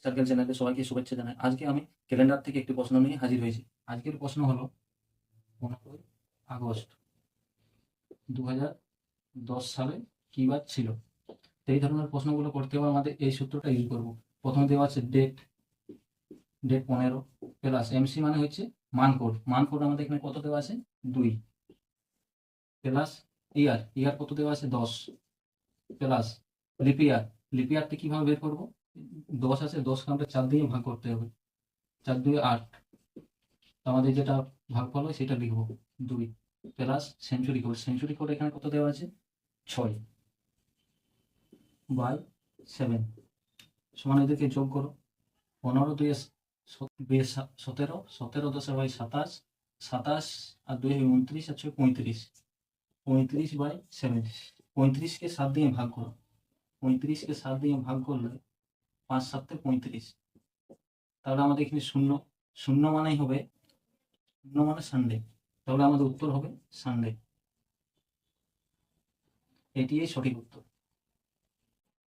Circle চ্যানেলে সবাইকে শুভেচ্ছা জানাই। আজকে আমি ক্যালেন্ডার থেকে একটি প্রশ্ন নিয়ে হাজির হয়েছি। আজকের প্রশ্ন হলো 15ই আগস্ট 2010 সালে কি বার ছিল? তো এই ধরনের প্রশ্নগুলো করতে হবে আমাদের এই সূত্রটা ইউজ করব। প্রথমে দেওয়া আছে ডেট, ডেট 15 প্লাস এমসি মানে হচ্ছে মান কোড, মান কোড আমাদের এখানে কত দেওয়া আছে 2 প্লাস ইয়ার, ইয়ার কত দেওয়া আছে 10 প্লাস লিপিয়ার, লিপিয়ারটা কিভাবে বের করব? 10 আছে, 10কে আমরা 4 দিয়ে ভাগ করতে হবে, 4 2 8, আমাদের যেটা ভাগফল হয় সেটা লিখবো 2 plus century code, century code এখানে কত দেওয়া আছে 6/7 সমান এদেরকে যোগ করো। 15 2 17, 17 10 বাই 27, 27 আর 2 29 আর 6 35, 35/7, 35কে 7 দিয়ে ভাগ করো, 35কে 7 দিয়ে ভাগ করলে 5 7 35, তাহলে আমাদের এখানে শূন্য, শূন্য মানেই হবে, শূন্য মানে সানডে, তাহলে আমাদের উত্তর হবে সানডে, এটিই সঠিক উত্তর।